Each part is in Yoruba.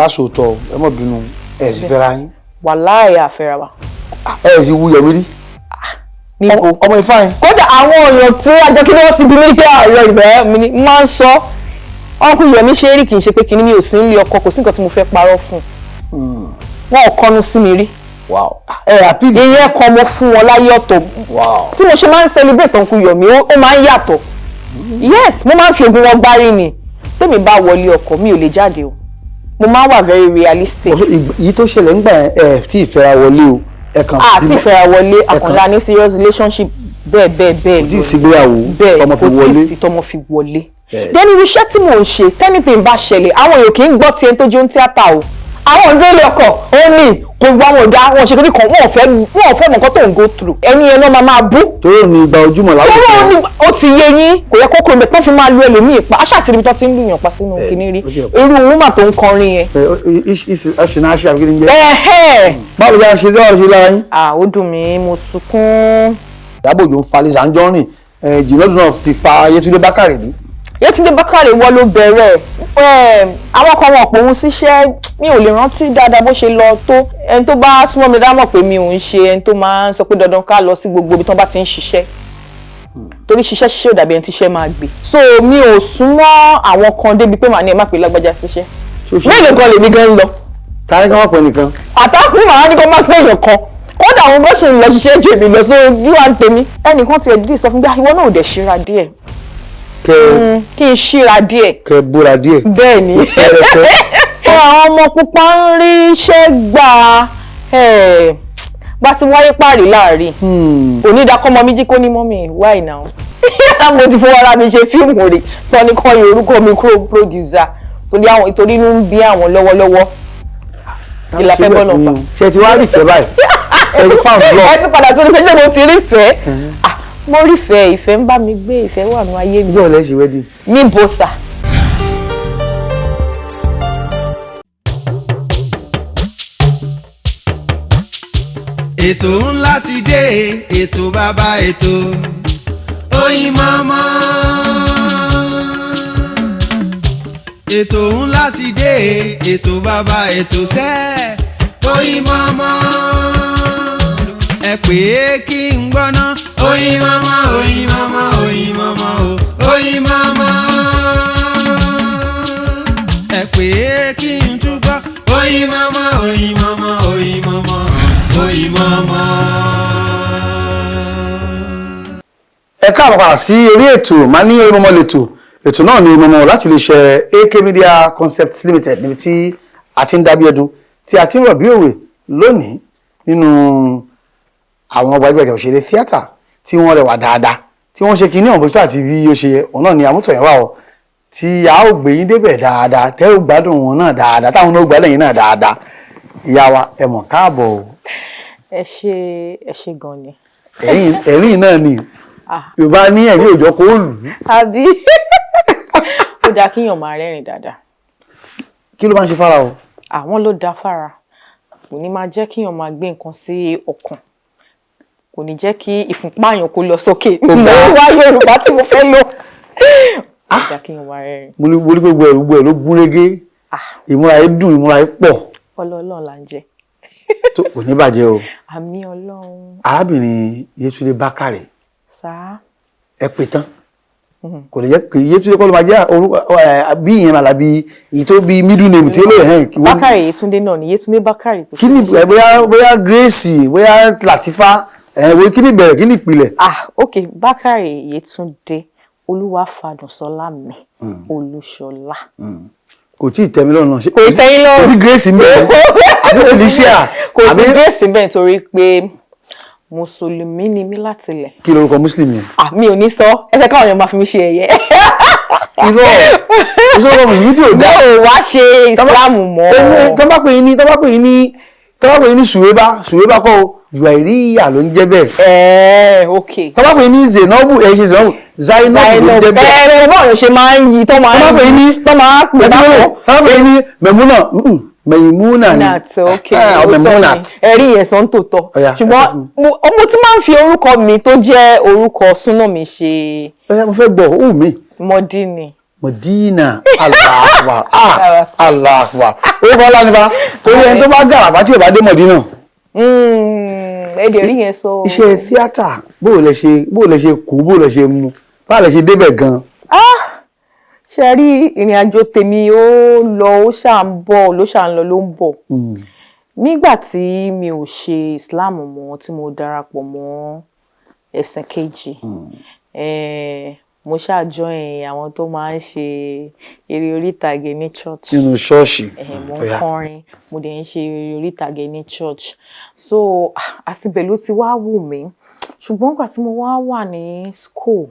káṣó tọ ẹ mọ̀ bínú ẹ̀ sì fẹ́ra yín. Wàláhì àfẹ́ra wa. Ẹ̀ sì wuyọ̀ mi rí. Níbo? Ọmọ Ifá yẹn. Kódà àwọn èèyàn tí ajọ́ kí wọ́n ti bí mi pé àárọ̀ ìbẹ̀rẹ̀ mi ni máa ń sọ ọkùnrin Yomi ṣe rí kì í ṣe pé kíní mi ò sí nílé ọkọ kò sí nǹkan tí mo fẹ́ parọ́ fún wọn ò kọnu sí mi rí. Ìyẹn kan mo fún wọn láyé ọ̀tọ̀ tí mo ṣe máa ń celebrate ọkùnrin Yomi ó máa ń yàtọ̀. Yes, mo máa ń fi ogun wọn gbárí ni tèmi bá wọlé ọkọ mi ò lè jáde o mo máa ń wà very realistic. Èyí tó ṣẹlẹ̀ ńgbà ẹ̀ tí ìfẹ́ra wọlé o ẹ̀kan. Àti ìfẹ́ra wọlé àkànlá ní serious relationship bẹ́ẹ̀ kò tí ì sígbéyàwó tọmọ fi wọlé. Kò tí ì sí tọmọ fi wọlé. Dẹ́ni iṣẹ́ tí mò ń ṣe tẹ́nìtìn bá ṣẹlẹ̀ àwọn èèyàn kì í gbọ́ tiẹ̀ tó jó ń tíátà o. Àwọn òǹdó ọkọ̀ ó ní kò gbọ́ àwọn ọ̀dà wọn ṣe kékeré kan wọn ò fẹ́ mọ̀ nǹkan tó ń go through. Ẹni ẹ̀ náà máa bú. Torí ní ìgbà ojúmọ̀ láwùjọ. Torí ó ti yé yín kò yẹ kókó ibẹ̀ tó fi máa lu ẹlòmíì pa. Aṣáà ti rí ibi tó ti ń lùyàn pa sínú kinní rí. Irú wúmà tó ń kọrin yẹn. Ṣìnà àbí kí ni jẹ́? Báwo ṣe ṣe lọ́wọ́ ṣe lára yín? Ó dùn mí mo sunkún. Ìyábọ̀ Òjó ń fa Lizzy Anjorin jìnnàdùn náà ti fa Yetunde Bakare ní. Yetunde Bakare wọ́n ló bẹ̀rẹ̀ àwọn kan wọn pòun síṣẹ́ mi ò lè rántí dáadáa bó ṣe lọ tó ẹni tó bá súnmọ́ mi dámọ̀ pé mi ò ń ṣe ẹni tó máa ń sọ pé dandan ká lọ sí gbogbo ibi tó bá ti ń ṣiṣẹ́ torí ṣiṣẹ́ ò dàbí ẹni tíṣẹ́ máa gbé so mi ò súnmọ́ àwọn kan débi pé màá ní ẹ má pè lágbájá síṣẹ́ mélòó kan lèmi gan lọ. táyé kan wọ́n pè nìkan. àtàkùn màá ní kó má pè èèyàn kan kódà àwọn bó ṣe ń lọ ṣiṣẹ́ ju èmi lọ so yíwá ń tèmi ẹnìkan tiẹ̀ dídì sọ fún bí ìwọ náà ò dẹ̀ ṣíra díẹ̀ kí n ṣíra díẹ̀. Kẹ bóra díẹ̀. Bẹ́ẹ̀ ni àwọn ọmọ pupa ń rí iṣẹ́ gbà bá ti wáyé páàrí láàrin onídàkọ́mọ méjì kó ní mọ́mì why now mo ti fọwọ́ ara mi ṣe fíìmù rẹ̀ tọ́ni kan yìí orúkọ mi kúrò producer torí inú ń bí àwọn lọ́wọ́lọ́wọ́ ìlàfẹ́ bọ́ọ̀lù ọ̀fà. Ṣé ti wá rí ìfẹ́ báyìí? Ṣé ti found love? Ẹ ti padà sórí pé ṣé mo ti rí ìfẹ́? Mo rí ìfẹ́ ń bá mi gbé ìfẹ́ wà ní ayé mi. Ìjọ́ ọ̀lẹ́ ṣe wedding. Ní bọ́sà. Ètò ńlá ti dé, ètò bàbá ètò Oyinmomo. Ètò ńlá ti dé, ètò bàbá ètò sẹ́ Oyinmomo. Ẹ pè é kí n gbọ́ná Oyinmomo, Oyinmomo, Oyinmomo, Oyinmomo. Ẹ pè é kí n túbọ̀ Oyinmomo, Oyinmomo, Oyinmomo, Oyinmomo. Ẹ káàbọ̀ padà sí orí ètò máa ní Oyinmomo lẹ́tọ̀ ètò náà ní Oyinmomo láti lè ṣe AK Media Concepts Limited níbi tí a ti ń dábí ẹdun tí a ti ń rọ̀ bí òwe lónìí nínú àwọn gbajúgbajà òṣèré tíátà tí wọ́n rẹwà dáadáa tí wọ́n ṣe kí ní ọ̀bọ̀ tó àti bí ó ṣe yẹ òun náà ni àmútọ̀yẹ̀ wà ọ́ tí a ó gbé yín débẹ̀ dáadáa tẹ́ ó gbádùn wọn náà dáadáa táwọn náà gbádùn yín náà dáadáa ìyá wa ẹ mọ̀ káàbọ̀ o. Ẹ ṣé gan ni. Ẹ̀rín náà ni Yorùbá ní ẹ̀rí òjò kó lù ú. Àbí ó dáa kíyàn máa rẹ́rìn dáadáa. Kí ló máa ń ṣe fára o? Àwọn ló dáa fára kò ní máa jẹ́ kíyàn máa gbé nǹkan sí ọkàn kò ní jẹ́ kí ìfúnpá àyàn kó lọ sókè mo wá Yorùbá tí mo fẹ́ lò. Ó dáa kíyàn máa rẹ́rìn. Mo ní gbogbo ẹ̀ ló gún régé ìmúra yìí dùn ìmúra yìí pọ̀. Ọlọ́run là ń jẹ. Tó kò ní bàjẹ́ o. Àmín Ọlọ́run. Arábìnrin Yetunde Bakare. Sáà. Ẹ pè tán. Kò lè jẹ́ pé Yetunde kọ́ ló máa jẹ́ orúkọ bí ìyẹn màlá bí èyí tó bí middle name tí ó lè hẹ́n. Bakare Yetunde náà ni Yetunde Bakare. Kí ni bóyá Grace bóyá Latifa kí ni bẹ̀rẹ̀ kí ni ìpìlẹ̀. Ok Bakare Yetunde Olúwafadùnsọ́lá mi Olúṣọlá. Kò tí ì tẹ́mi lọ́rùn náà. Kò tẹ́yìn lọ́rùn. Kò sí Grace mbẹ́ àbí Felicia. Kò sí Grace mbẹ́ nítorí pé Mùsùlùmí ni mí láti ilẹ̀. Kí lorúkọ Muslim yẹn? Mi ò ní sọ ẹsẹ̀ káwọn èèyàn máa fi mí ṣe ẹ̀yẹ. Irọ́ ìṣòro Mùsùlùmí tí ò dá. Mi ò wá ṣe Islam mọ́. Tó bá pè yín ní Sùwébá kọ́ o Juwairiya ló ń jẹ́ bẹ́ẹ̀. Ok. Tó bá pè yín ní Zainabu ṣe Zainabu ló ń jẹ́ bẹ́ẹ̀. Báwo ṣe máa ń yí tó máa ń yí tó máa ń pè báwọn. Tó bá pè yín ní Mẹ̀múnà ni. Ẹ̀rí ìyẹ̀sán tó tọ́. Ṣùgbọ́n mo ti máa ń fi orúkọ mi tó jẹ́ orúkọ súnà mi ṣe. Mo fẹ́ gbọ́ òun mi. Mọ́dínì. Medina. Allah Akbar. Allah Akbar. Ó bọ́ lá nípa torí ẹni tó bá gàràbá tí ò bá dé Medina. Èdè rí yẹn sọ. Iṣẹ́ tíátà bó lẹ ṣe kú bó lẹ ṣe mú bá lẹ ṣe débẹ̀ gan. Ṣe rí ìrìn àjò tèmi ó lọ ó ṣà ń bọ̀ ló ṣà ń lọ ló ń bọ̀. Nígbà tí mi ò ṣe Islam mọ́ tí mo darapọ̀ mọ́ ẹ̀sìn kejì mo ṣáà join àwọn tó máa ń ṣe eré orí ìtàgé ní church. Nínú ṣọ́ọ̀ṣì. Mo ń kọrin mo dẹ̀ ń ṣe eré orí ìtàgé ní church so àtibẹ̀ ló ti wá wù mí ṣùgbọ́n nígbà tí mo wá wà ní school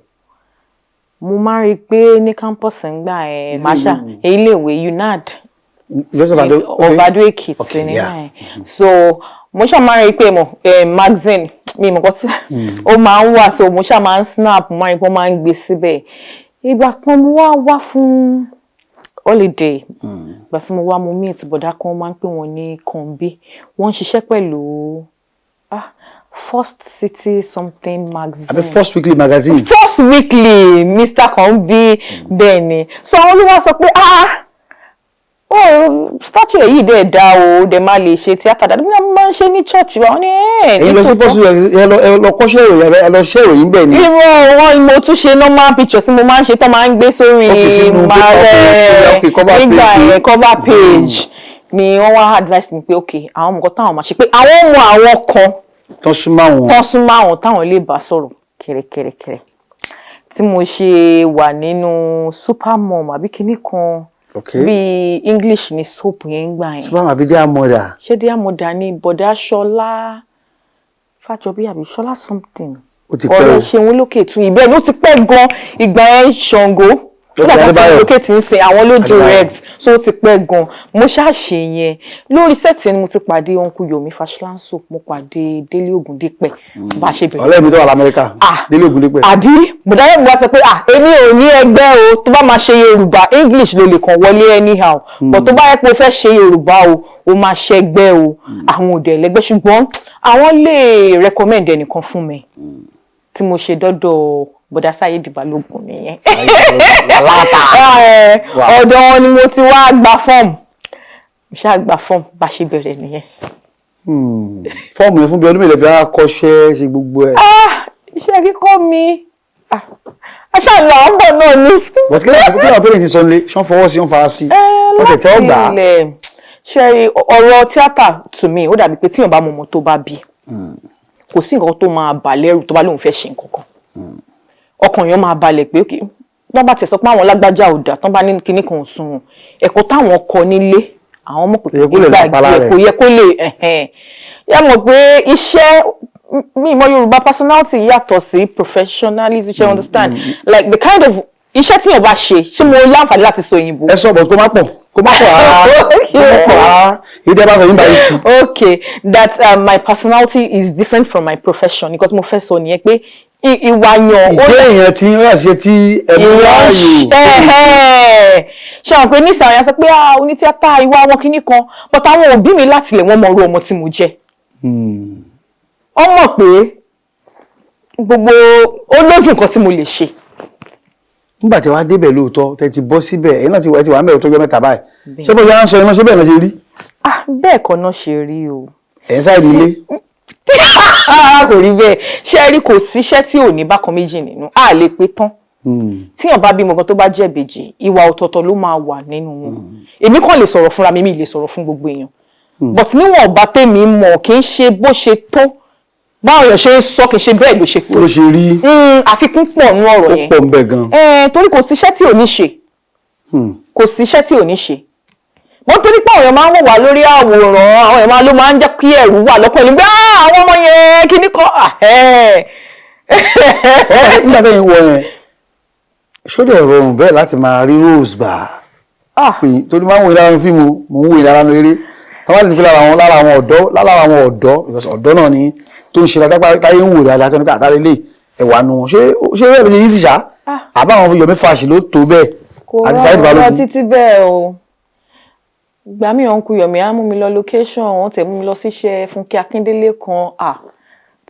mo máa rí i pé ní campus ńgbà máṣá iléèwé UNAD Ọ̀bàdàn Èkìtì ní so mo ṣáà máa rí i pé magazine mi mọ̀ kọ́ tí ó máa ń wà so mo ṣáà máa ń snap máa ń pọ́n máa ń gbé síbẹ̀ ìgbà kan mo wá fún holiday ìgbà tí mo wá mo meet bọ̀dá kan máa ń pè wọ́n ní Kànbí wọ́n ń ṣiṣẹ́ pẹ̀lú First City something magazine. Àbí First Weekly magazine. First Weekly Mr. Kànbí bẹ́ẹ̀ ni so àwọn olówó sọ pé statue yìí dẹ̀ dá o dẹ̀ máa lè ṣe tíátà dáadáa bí wọ́n máa ń ṣe ní church wa wọ́n ní ẹ̀yin lọ sí First Weekly ẹ lọ kọ́ṣẹ́ ìròyìn ẹ lọ ṣẹ́ ìròyìn bẹ́ẹ̀ ni. irọ́ wọn mo tún ṣe normal picture tí mo máa ń ṣe tó máa ń gbé sórí marẹ nígbà yẹn cover page ni wọ́n wá advice mi pé ok àwọn ọmọ kan táwọn máa ṣe pé àwọn ọmọ àwọn kan tán súnmọ́ àwọn táwọn lè bá sọ̀rọ̀ kẹ̀rẹ̀kẹ̀rẹ̀ tí mo ṣe wà nínú Supermom àbí kinní kan bí English ni soap yẹn ń gbà yẹn. Supermom àbí Dear Mother. ṣé Dear Mother ni bọ̀dá Ṣọlá Fájọbí àbí Ṣọlá something. ó ti pẹ́ o ọ̀rẹ́ ṣeun lókè tún ìbẹ́ẹ̀ ló ti pẹ́ gan ìgbà yẹn Ṣàngó ó dàgbà tí lókè tí ń ṣe àwọn ló direct so ó ti pẹ́ gan mo ṣàṣe yẹn lórí sẹ́ẹ̀tì ẹni mo ti pàdé uncle Yomi Fashlanso mo pàdé Délé Ògúndépẹ̀ bá a ṣe bẹ̀rẹ̀. ọ̀rẹ́ mi tó wà l'Amẹ́ríkà Délé Ògúndépẹ̀. àbí bùdá yẹn wá sọ pé èmi ò ní ẹgbẹ́ o tó bá máa ṣe Yorùbá English ló lè kàn wọlé anyhow but tó bá yẹ pé o fẹ́ ṣe Yorùbá o máa ṣẹgbẹ́ o àwọn òde ẹlẹgbẹ́ ṣùgbọ́n àwọn lè recommend ẹnìkan fún mi tí mo ṣe dọ́dọ̀ bọ̀dá Sáyédì Balógun nìyẹn. ọ̀dọ̀ wọn ni mo ti wá gba fọ́ọ̀mù ṣáà gba fọ́ọ̀mù bá ṣe bẹ̀rẹ̀ nìyẹn. fọ́ọ̀mù yẹn fún bí ọdún mélòó fi á kọ́ṣẹ́ ṣe gbogbo ẹ̀. iṣẹ́ kíkọ́ mi aṣáàlú àwọn bọ̀ náà ni. but kí lóò pẹ́rẹ́ ti sọ nílé ṣán fọwọ́ sí ṣán fara sí ṣán tẹ̀tẹ̀ ọgbà. ṣe ọ̀rọ̀ tíátà to me ó dàbí pé tíyàn bá mọ ọmọ tó bá bí kò sí nǹkan tó máa bà lẹ́rù tó bá lóun fẹ́ ṣe nǹkan kan ọkàn yẹn máa balẹ̀ pé okay wọ́n bá tẹ̀ sọ pé àwọn lágbájá ò dà tán bá ní kinní kan sùn ẹ̀kọ́ táwọn kọ nílé àwọn ọmọ pé kò yẹ kó lè yẹ mọ̀ pé iṣẹ́ mi ìmọ̀ Yorùbá personality yàtọ̀ sí professionalism ṣe understand like the kind of iṣẹ́ tí yẹn bá ṣe mo láǹfààní láti sọ òyìnbó. ẹ sọ bọ̀ kó má pọ̀ rárá ìdẹ́ bá sọ yín báyìí tù. okay that my personality is different from my profession because mo fẹ́ sọ nìyẹn pé ìwà yàn ìdí èèyàn tí ó yà ṣe tí ẹbí láàyò. ṣe àwọn pé nísàlẹ̀ yẹn sọ pé onítíátà ìwà wọn kìíní kan but àwọn òbí mi láti lè wọ́n mọ orú ọmọ tí mo jẹ́. wọ́n mọ̀ pé gbogbo ó lójú nǹkan tí mo lè ṣe. nígbà tí wàá débẹ̀ lóòótọ́ tẹ́ ti bọ́ síbẹ̀ ẹ̀yin náà ti wà mẹ́rin tó jẹ́ mẹ́ta báyìí ṣé bó ṣe à ń sọ iná ṣé bẹ́ẹ̀ náà ṣe rí. bẹ́ẹ̀ kan náà ṣe rí o. ẹ̀ ń sáré ilé. kò rí bẹ́ẹ̀ ṣe rí kò síṣẹ́ tí ò ní bákan méjì nínú a lè pé tán tíyàn bá bímọ gan tó bá jẹ́ ìbejì ìwà ọ̀tọ̀ọ̀tọ̀ ló máa wà nínú wọn èmi kàn lè sọ̀rọ̀ fúnra mi lè sọ̀rọ̀ fún gbogbo èèyàn but níwọ̀n ọba tèmi mọ̀ kì í ṣe bó ṣe tó báwọn èèyàn ṣe ń sọ kì í ṣe bẹ́ẹ̀ ló ṣe tó ló ṣe rí àfikún pọ̀ nú ọ̀rọ̀ yẹn ó pọ̀ ń bẹ gan torí kò síṣẹ́ tí ò ní ṣe kò síṣẹ́ tí ò ní ṣe wọ́n torí pé àwọn èèyàn máa ń wò wá lórí àwòrán àwọn èèyàn ló máa ń jẹ́ kí ẹ̀rù wà lọ́kàn ẹni bí àwọn ọmọ yẹn kíní kan nígbà tẹ́yìn wọ yẹn ṣó dẹ̀ rọrùn bẹ́ẹ̀ láti máa rí rose gbà torí máa ń wo ìdára fíìmù mò ń wo ìdára eré táwọn lè ní pé lára àwọn ọ̀dọ́ náà ni tó ń ṣe táyé ń wò dáadáa tó ní pé àtàlẹ́ lè ẹ̀wà nù ṣé bẹ́ẹ̀ ló ṣe yí sì ṣá àbáwọn Yomi Fash ló tó bẹ́ẹ̀ àti Saheed Balogun. kò rọrùn títí bẹ́ẹ̀ o ìgbà mi uncle Yomi á mú mi lọ location wọ́n tẹ̀ mú mi lọ síṣẹ́ Fúnkẹ́ Akíndélé kan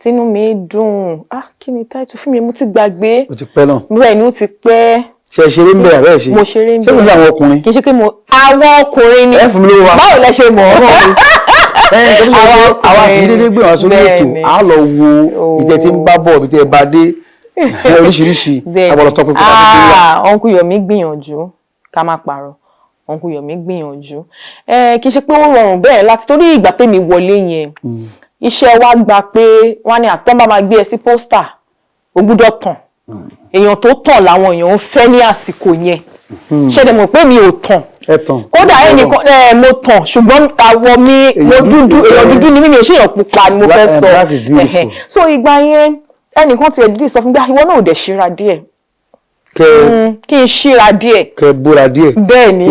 tínú mi dùn kí ni táìtù fún mi mo ti gbàgbé ó ti pẹ́ náà bẹ́ẹ̀ ni ó ti pẹ́ ṣe ṣeré ń bẹ àbẹ́ ṣe mo ṣeré ń bẹ ṣé kò sí àwọn ọkùnrin kì í ṣe pé àwọn ọkùnrin ni ẹ fún mi lówó wa báwo lẹ ṣe mọ̀ àwa kì í dédé gbé wọn sórí ètò á lọ wo ìtẹ́ tí ń bá bọ̀ ibi tẹ́ ẹ bá dé oríṣiríṣi agbọ́dọ̀ tọ́ pípẹ́ láti gbé wá. Uncle Yomi gbìyànjú ká má parọ́ Uncle Yomi gbìyànjú kì í ṣe pé ó rọrùn bẹ́ẹ̀ láti torí ìgbà tèmi wọlé yẹn iṣẹ́ wa gba pé wọ́n ní àtọ́ bá máa gbé ẹ sí pósítà ó gbúdọ̀ tàn èèyàn tó tàn làwọn èèyàn ń fẹ́ ní àsìkò yẹn ṣẹ̀dẹ̀ mọ̀ pé mi ò tàn kódà ẹnìkan mo tàn ṣùgbọ́n àwọ̀ mi mo dúdú èèyàn dúdú ni mi ò ṣe èèyàn pupa ni mo fẹ́ sọ so ìgbà yẹn ẹnìkan ti ẹ̀dídì sọ fún mi ìwọ náà ò dẹ̀ ṣíra díẹ̀ kí n ṣíra díẹ̀ kẹ bóra díẹ̀ bẹ́ẹ̀ ni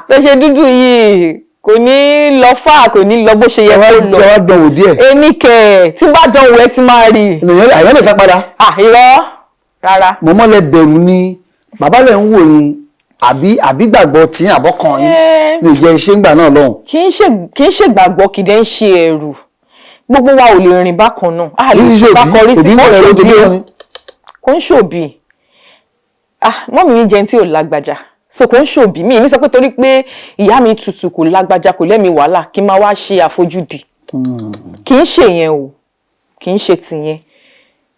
tó ṣe dúdú yìí kò ní lọ fà kò ní lọ bó ṣe yẹ kó lọ tí wàá dánwò díẹ̀ èmi kẹ tí bá dánwò ẹ ti máa rí àyàn lè sá padà irọ́ rárá mọ̀mọ́ lẹ bẹ̀rù ni bàbá lẹ̀ ń wò ni àbí gbàgbọ́ tí àbọ̀kan yín lè jẹ́ iṣẹ́ ńgbà náà lọ́hùn. kì í ṣe gbàgbọ́ kì í dẹ́ ń ṣe ẹ̀rù gbogbo wa ò lè rìn bákan náà a lè ṣe bákan rí sí kò ń ṣòbí mọ́mí mi jẹun tí ò lágbájá so kò ń ṣòbí mi ní sọ pé torí pé ìyá mi tutù kò lágbájá kò lẹ́mi wàhálà kí n máa wá ṣe àfojúdi kì í ṣe yẹn o kì í ṣe tìyẹn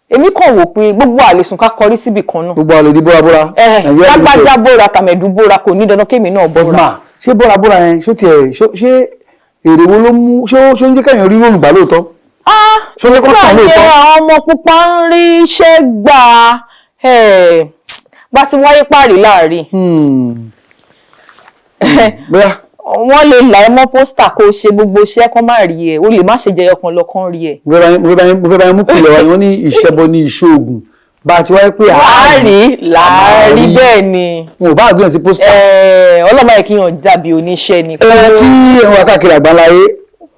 èmi kàn wò pé gbogbo àlesùn ká kọrí síbì kan náà gbogbo àlè di bóra lágbájá bóra tàmẹ̀dù bóra kò ní dandan kémi náà bóra. ṣé bóra yẹn ṣé èrè wo ló mú ṣé ó ń jẹ́ kẹ́yìn rí róòlù gbà lóòótọ́. nígbà yẹn àwọn ọmọ pupa ń rí iṣẹ́ gbà bá ti wáyé páàrí láàrin wọ́n lè là ẹ́ mọ́ pósítà kó o ṣe gbogbo iṣẹ́ kán má rí ẹ o lè má ṣe jẹyọ kan lọ kán rí ẹ. mo fẹ́ bá yín mú kìlọ̀ wa ni wọ́n ní ìṣẹ́bọ ní ìṣoògùn bá a ti wáyé pé láàárí bẹ́ẹ̀ ni. wọn ò bá àgbẹ̀yàn sí pósítà. ọlọ́mọ yẹn kí yàn dàbí oníṣẹ́ ni. ẹ̀rọ tí ẹ̀rọ wa káàkiri àgbáńláyé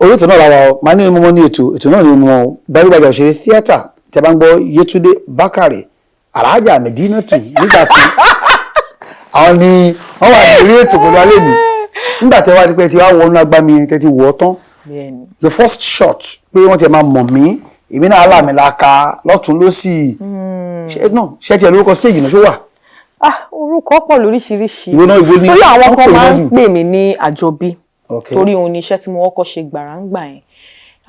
orí ètò náà la wà ọ́ máa ní ìmọ̀ ní ètò náà ní ìmọ̀ gbajúgbajà òṣèré tíátà tí a bá ń gbọ́ Yetunde Bakare Alhaja Medinatu nígbà tí àwọn ni wọ́n wà ní orí ètò pẹ̀lú alẹ́ mi nígbà tí wọ́n ti pẹ́ tí wọ́n wọnú agbami yẹn tẹ́tí wọ́ tán the first shot pé wọ́n ti máa mọ̀ mí èmi náà láàmìlaka lọ́tún lọ́sì ṣé tiẹ̀ lórúkọ stage náà ṣó wà. orúkọ pọ̀ lóríṣiríṣi torí àwọn kan máa ń pè mí ní àjọbí torí òun ni iṣẹ́ tí mo kọ́kọ́ ṣe gbàrà ń gbà yẹn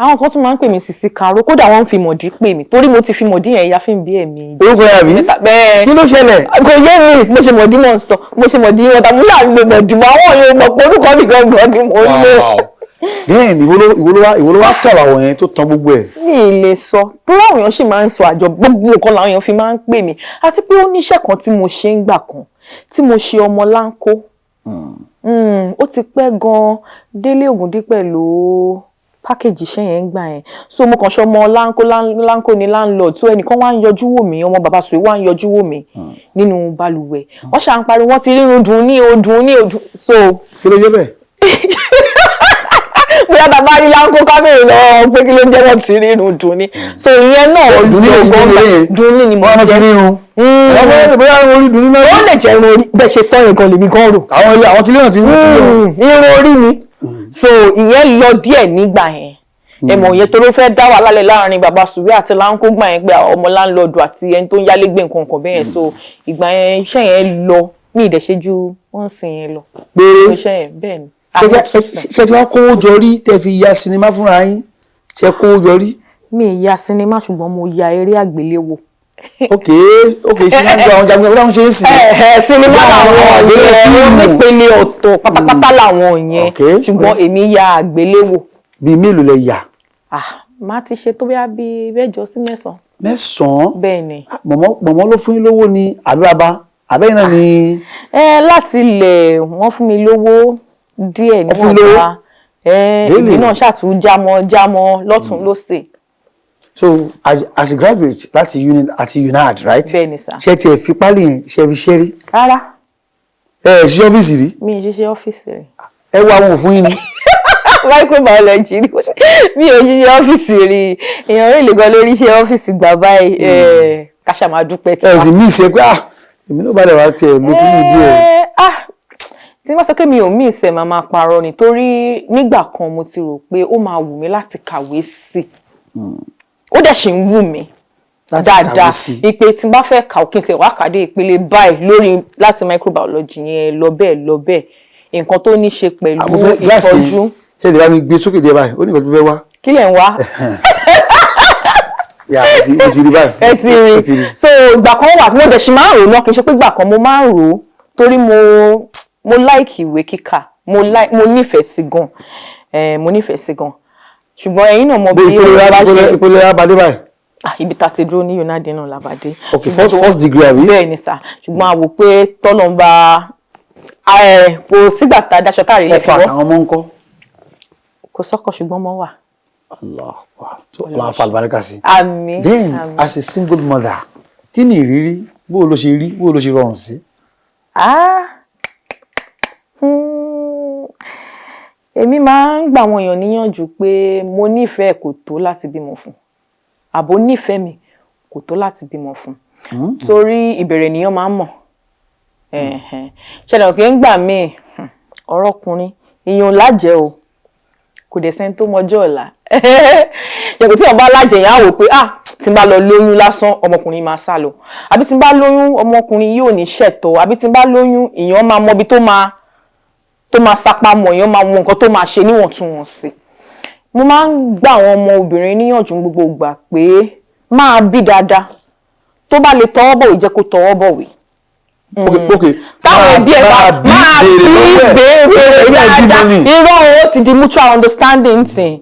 àwọn kan tún máa ń pè mí Sisi Karo kódà wọ́n ń fi mọ̀dí pè mí torí mo ti fi mọ̀dí yẹn ya fún bí ẹ̀mí. orúkọ yà mí kí ló ṣẹlẹ̀. kò yé mi mo ṣe mọ̀dí náà sọ mo ṣe mọ̀dí wọn tàbí láàrin mọ̀dí mọ́ àwọn èèyàn mọ̀ pé orúkọ mi gangan ni mo ń lò. then ìwọ ló wá tọ̀rọ̀ àwọn yẹn tó tan gbogbo ẹ̀. mi ì lè sọ tó láwọn èèyàn sì máa ń sọ àjọ gbogbo nǹkan làwọn èèyàn fi máa ń pè mí àti pé ó níṣẹ́ kan tí mo ṣe ń gbà kan tí mo ṣe ọmọ láńkó ó ti pẹ́ gan-an Délé Ògúndípẹ̀ ló pákéjì iṣẹ́ yẹn ń gbà yẹn so mo kàn ṣe ọmọ láńkó ni landlord tó ẹnìkan wá ń yọjú wò mí ọmọ bàbá sùwé wá ń yọjú wò mí nínú balùwẹ̀ wọ́n ṣà ń pariwo wọ́n ti rírun dùn ní odùn so. kí ló yẹ bẹ́ẹ̀. bóyá bàbá rí láńkó kábèrè lọ pé kí ló jẹ́ wọ́n ti rírun dùn ní so ìyẹn náà dùn ní ni mo jẹ́ ó lè jẹ́ irun orí bẹ́ẹ̀ ṣe sọ nǹkan lèmi gan rò. àwọn tí lẹ́yìn tí irun orí mi so ìyẹn lọ díẹ̀ nígbà yẹn ẹ̀mọ̀ yẹn tó ló fẹ́ dá wà lálẹ́ láàrin bàbá sùwé àti láńkó gbà yẹn pé ọmọ láńlọ́ọ̀dù àti ẹni tó ń yálégbé nǹkan kan bẹ́ẹ̀ so ìgbà yẹn iṣẹ́ yẹn lọ ní ìdẹ̀ṣe ju wọ́n sìn yẹn lọ. pé iṣẹ́ yẹn bẹ́ẹ̀ ni. ṣe tí wàá kówó jọ rí tẹ́ fi ya sinimá fúnra yín ṣe kówó jọ rí. mi ì ya sinimá ṣùgbọ́n mo ya eré àgbéléwò. ok sinimá gba àwọn jagun ọlọ́run ṣe é sí. sinimá làwọn yẹn nípele ọ̀tọ̀ pátápátá làwọn yẹn ṣùgbọ́n èmi ya àgbéléwò. bíi mélòó lẹ yà. má ti ṣe tó bíi mẹ́jọ sí mẹ́sàn-án. mẹ́sàn-án. bẹ́ẹ̀ ni. mọ̀mọ́ ló fún yín lówó ni àbí bàbá àbẹ́yìn náà ni. láti ilẹ̀ wọ́n fún mi lówó díẹ̀ níwọ̀nba èmi náà ṣàtún jámọ́ lọ́tún lósì. so as a graduate àti UNAD right. bẹ́ẹ̀ni sá. ṣé tiẹ̀ fi pálí yẹn ṣe fi ṣeré. rárá. ṣiṣẹ́ ọ́fíìsì rí. mi ì ṣiṣẹ́ ọ́fíìsì rí. ẹ wá wọn fún yín ni. microbiology rí mi ò ṣiṣẹ́ ọ́fíìsì rí èèyàn rí lè gan lórí iṣẹ́ ọ́fíìsì gbà báyìí káṣá máa dúpẹ́ tí. ẹ sì mí ṣe pé èmi náà bá dẹ̀ wá tiẹ̀ lókè ní ìdí ẹ̀. tí wọ́n sọ pé mi ò mí ìṣẹ̀ máa parọ́ nítorí nígbà kan mo ti rò pé ó máa wù mí láti kàwé sí i ó dẹ̀ ṣì ń wù mí dáadáa ìpè tí n bá fẹ́ kà ó kí n tẹ̀ wá kàdé ìpele báyìí lórí láti microbiology yẹn lọ bẹ́ẹ̀ nǹkan tó ní ṣe pẹ̀lú ìtọ́jú. ṣé ìdíbà mi gbé sókè díẹ̀ báyìí ó ní nǹkan tó fẹ́ wá. kí lẹ̀ ń wá. o ti rí báyìí. ẹ ti rí so ìgbà kan wà mo dẹ̀ ṣì máa ń rò náà kì í ṣe pé ìgbà kan mo máa ń rò ó torí mo like ìwé kíkà mo nífẹ̀ẹ́ sí gan mo nífẹ̀ẹ́ sí gan ṣùgbọ́n ẹ̀yin náà mọ bí ó bá ṣe. ìpele abadé báyìí. ibi tá a ti dúró ní United náà làbàdé. ok first degree àbí. bẹ́ẹ̀ ni sà ṣùgbọ́n a wò pé tọ́lọ́ ń bá kò sígbà tá a daṣọ tá a rí lẹ́fẹ̀ẹ́ wọ́. ẹ̀fọ́ àwọn ọmọ ń kọ́. kò sọ́kọ̀ ṣùgbọ́n mọ́ wà. Allah wa fa àlùbáríkà sí. Àmín. Then as a single mother kí ni ìrírí bó ló ṣe rí bó ló ṣe rọrùn sí. Èmi máa ń gbà àwọn èèyàn níyànjú pé mo nífẹ̀ẹ́ kò tó láti bímọ fún àbò nífẹ̀ẹ́ mi kò tó láti bímọ fún torí ìbẹ̀rẹ̀ ènìyàn máa ń mọ̀ ṣẹlẹ̀ kì í gbà mí ọ̀rọ̀ ọkùnrin èèyàn lájẹ́ o kò dẹ̀ sẹ́ni tó mọjọ́ ọ̀la yẹ̀kọ̀ tí wọ́n bá lájẹ̀ yẹn á wò pé tí n bá lọ lóyún lásán ọmọkùnrin máa sá lọ àbí tí n bá lóyún ọmọkùnrin yóò ní ṣẹ̀tọ́ àbí tí n bá lóyún èèyàn máa mọ ibi tó máa sapá mọ́ èèyàn máa mọ nǹkan tó máa ṣe níwọ̀ntúnwọ̀nsì. Mo máa ń gbà àwọn ọmọ obìnrin níyànjú gbogbo ìgbà pé máa bí dáadáa tó bá lè tọwọ́ bọ̀wé jẹ́ kó tọwọ́ bọ̀wé. Táwọn ẹbí ẹ bá máa bí béèrè dáadáa irọ́ o ti di mutual understanding thing.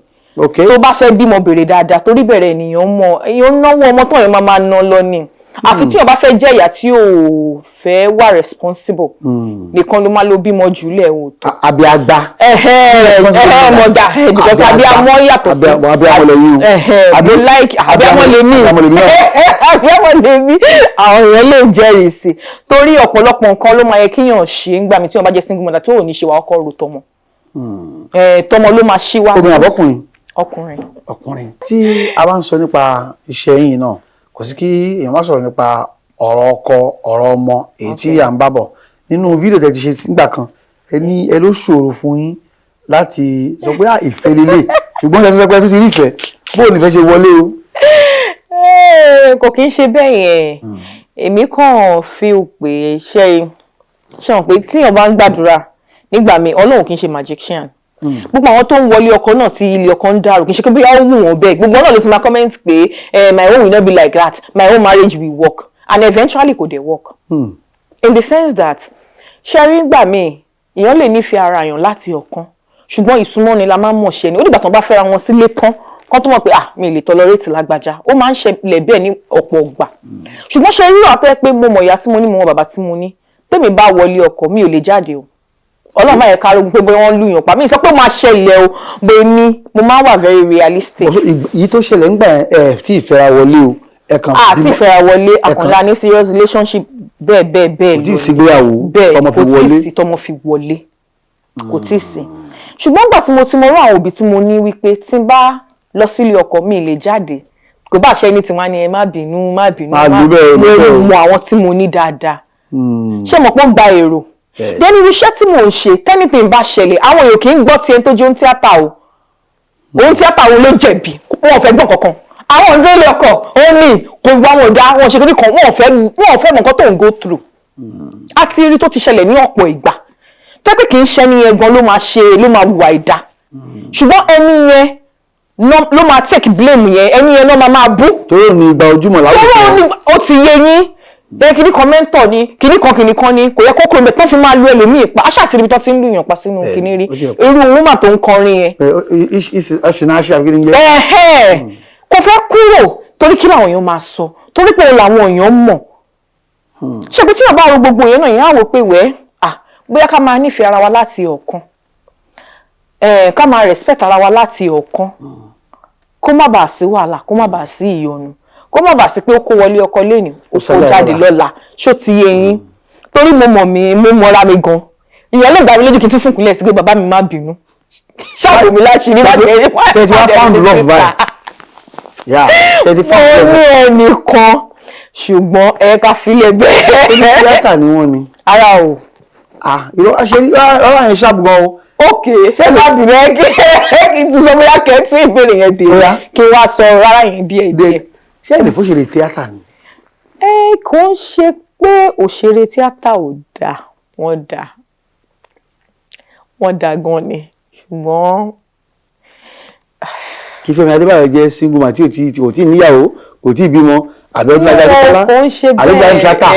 Tó bá fẹ́ bímọ béèrè dáadáa torí bẹ̀rẹ̀ ènìyàn mọ̀ èèyàn náwó ọmọ tó yẹn máa ná lọ ni àfi tí o bá fẹ́ jẹ́ ìyá tí o fẹ́ wà responsible nìkan ló máa lo bímọ jùlẹ̀ o tó. àbí àgbà. mọ̀dà because àbí amọ̀ yàtọ̀ sí. àbí amọ̀ lè yín o. àbí like àbí amọ̀ lè mí. àbí amọ̀ lè mí. àwọn èèyàn lè jẹ́rìí sí torí ọ̀pọ̀lọpọ̀ nǹkan ló máa yẹ kíyàn ṣe ńgbà mi tí wọ́n bá jẹ́ single mother tó ò ní ṣe wà ọkọ ro tọmọ. tọmọ ló máa ṣí wá. obìnrin àbọ̀kùnrin. ọkùnrin. tí a bá ń sọ nípa iṣẹ́ yìí náà kò sí kí èèyàn má sọ̀rọ̀ nípa ọ̀rọ̀ ọkọ ọ̀rọ̀ ọmọ èyí tí à ń bá bọ̀ nínú fídíò tẹ́ ti ṣe nígbà kan ẹ ló ṣòro fún yín láti sọ pé ìfẹ́ lélẹ̀ ṣùgbọ́n ẹ sọ pé ẹ tún ti rí ìfẹ́ bó o nífẹ̀ẹ́ ṣe wọlé o. kò kí ń ṣe bẹ́ẹ̀ yẹn èmi kàn feel pé ṣe hàn pé tíyàn bá ń gbàdúrà nígbà míì Ọlọ́run kì í ṣe magician gbogbo àwọn tó ń wọlé ọkọ náà tí ilé ọkọ ń dàrú kì í ṣe pé bóyá ó wù wọn bẹ́ẹ̀ gbogbo náà ló ti máa comment pé my own will not be like that my own marriage will work and eventually kò dé work. In the sense that ṣẹ́rí gbà mí èèyàn lè nífẹ̀ẹ́ ara èèyàn láti ọ̀kan ṣùgbọ́n ìsúnmọ́ ni la máa ń mọ̀ ṣe ni ó dìgbà tán bá fẹ́ra wọn sílé tán kán tó mọ̀ pé mi lè tolerate lágbájá ó máa ń ṣẹlẹ̀ bẹ́ẹ̀ ní ọ̀pọ̀ ọgbà ṣùgbọ́n ṣe rí àpẹẹrẹ pé mo mọ̀ ìyá tí mo ní mo mọ̀ bàbá tí mo ní tèmi bá wọlé ọkọ mi ò lè jáde o Ọlọ́run máa yẹ ká rogun pé bóyá wọ́n lùyàn pa mí sọ pé ó máa ṣẹlẹ̀ o bẹ́ẹ̀ ni mo máa wà very realistic. èyí tó ṣẹlẹ̀ ńgbà ẹ̀ tí ìfẹ́ra wọlé o ẹ̀kan. àti ìfẹ́ra wọlé àkànlá ní serious relationship bẹ́ẹ̀ kò tí ì sí gbéyàwó tọmọ fi wọlé kò tí ì sí tọmọ fi wọlé kò tí ì sí. ṣùgbọ́n nígbà tí mo ti mọ orú àwọn òbí tí mo ní wípé tí n bá lọ sílé ọkọ mi lè jáde kò bá ṣe ní tiwọn ni ẹ má bínú mo mọ àwọn tí mo ní dáadáa ṣé mo pọ́n gba èrò then irú iṣẹ́ tí mò ń ṣe tẹ́nìtìn bá ṣẹlẹ̀ àwọn èèyàn kì í gbọ́ ti ẹni tó jẹ́ ohun tíátà o ohun tíátà wo ló jẹ̀bi wọn ò fẹ́ gbọ́ kankan àwọn ọ̀dọ́ ilé ọkọ̀ òun ni kò gbọ́ wọn dá wọn ṣe kí nìkan wọn ò fẹ́ mọ̀ nǹkan tó ń go through a ti rí tó ti ṣẹlẹ̀ ní ọ̀pọ̀ ìgbà tó pé kì í ṣe ẹni yẹn gan ló máa hùwà ìdá ṣùgbọ́n ẹni yẹn ló máa take blame yẹn ẹni yẹn náà máa bú. torí ní ìgbà ojúmọ̀ láwùjọ torí ó ti yé yín bẹ́ẹ̀ kìíní kan mẹ́ńtọ̀ ni kìíní kan ni kò yẹ kó kúrò mẹ́tọ́ fi máa lu ẹlòmíì pa aṣáà tí ibi tó ti ń lùyàn pa sínú kìíní rí irú woman tó ń kọrin yẹn. kò fẹ́ kúrò torí kí làwọn èèyàn máa sọ torí pé làwọn èèyàn mọ̀ ṣé pé tí wọ́n bá ro gbogbo yẹn náà yẹn á wò pé bóyá ká máa nífẹ̀ẹ́ ara wa láti ọ̀kan ká máa respect ara wa láti ọ̀kan kó má bàa sí wàhálà kó má bàa sí ìyọnu kó má bàa sí pé ó kó wọlé ọkọ lẹ́nu ó kó jáde lọ́la ṣó ti yé yín torí mo mọra mi gan ìyẹn lè gbà mí lójú kí n tún fúnkúnlẹ̀ sí pé bàbá mi má bínú ṣáàbù mi láti rí láti ẹ̀rí wá. ṣe ti wá found love báyìí. mo ní ẹnìkan ṣùgbọ́n ẹ̀ka filẹ̀ bẹ́ẹ̀. tíátà ni wọ́n ni. ara o. ìrọ̀ àṣírí ọ̀rọ̀ yẹn ṣàbù gan o. ok ṣé má bínú kí n tún sọ bóyá kẹ́tún ìbéèrè yẹn dé kí n wá sọ rárá yẹn díẹ̀ díẹ̀. ṣé ẹ lè fòṣèré tíátà ni. Kò ń ṣe pé òṣèré tíátà ò dáa, wọ́n dáa gan ni ṣùgbọ́n. kí Fẹ́mi Adébáyọ̀ jẹ́ single man tí kò tí níyàwó kò tí bímọ àbẹ́ọ́dún Adékọ́lá àbẹ́ọ́dún ṣáta